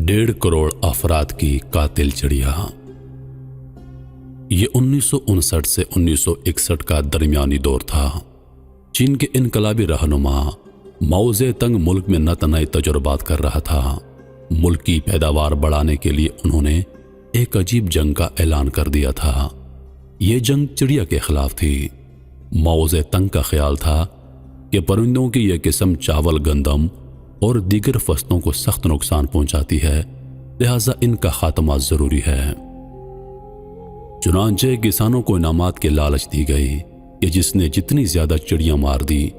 1.5 करोड़ अफराद की कातिल चिड़िया। ये 1959 से 1961 का दरमियानी दौर था। चीन के इनकलाबी रहनुमा माओ ज़ेतुंग मुल्क में नत नए तजुर्बात कर रहा था। मुल्क की पैदावार बढ़ाने के लिए उन्होंने एक अजीब जंग का ऐलान कर दिया था। ये जंग चिड़िया के खिलाफ थी। माओ ज़ेतुंग का ख्याल था कि परिंदों की यह किस्म चावल, गंदम और दीगर फसलों को सख्त नुकसान पहुंचाती है, लिहाजा इनका खात्मा जरूरी है। चुनांचे किसानों को इनामात के लालच दी गई कि जिसने जितनी ज्यादा चिड़ियां मार दी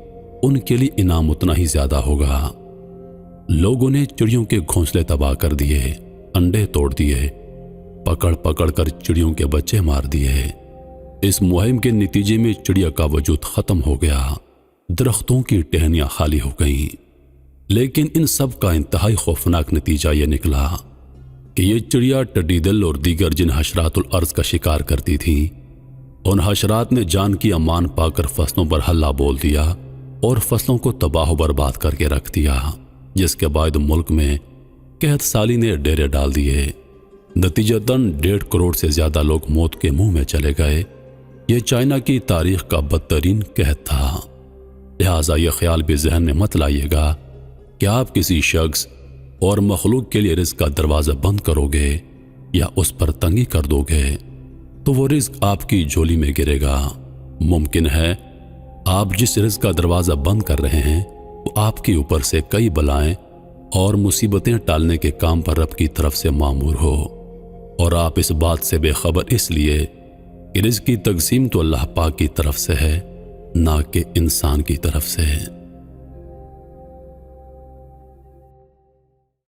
उनके लिए इनाम उतना ही ज्यादा होगा। लोगों ने चिड़ियों के घोंसले तबाह कर दिए, अंडे तोड़ दिए, पकड़ पकड़ कर चिड़ियों के बच्चे मार दिए। इस मुहिम के नतीजे में चिड़िया का वजूद खत्म हो गया, दरख्तों की टहनियां खाली हो गईं। लेकिन इन सब का इंतहाई खौफनाक नतीजा यह निकला कि ये चिड़िया टिड्डी दल और दीगर जिन हशरातुल अर्ज का शिकार करती थी, उन हशरात ने जान की अमान पाकर फसलों पर हल्ला बोल दिया और फसलों को तबाह बर्बाद करके रख दिया, जिसके बाद मुल्क में कहत साली ने डेरे डाल दिए। नतीजतन 1.5 करोड़ से ज्यादा लोग मौत के मुंह में चले गए। यह चाइना की तारीख का बदतरीन कहत था। लिहाजा यह ख्याल भी जहन में मत लाइएगा कि आप किसी शख्स और मखलूक के लिए रिज़्क़ का दरवाज़ा बंद करोगे या उस पर तंगी कर दोगे तो वो रिज़्क़ आपकी झोली में गिरेगा। मुमकिन है आप जिस रिज़्क़ का दरवाज़ा बंद कर रहे हैं वो आपके ऊपर से कई बलाएं और मुसीबतें टालने के काम पर रब की तरफ से मामूर हो, और आप इस बात से बेखबर इसलिए कि रिज़्क़ की तक़सीम तो अल्लाह पाक की तरफ से है, ना कि इंसान की तरफ से।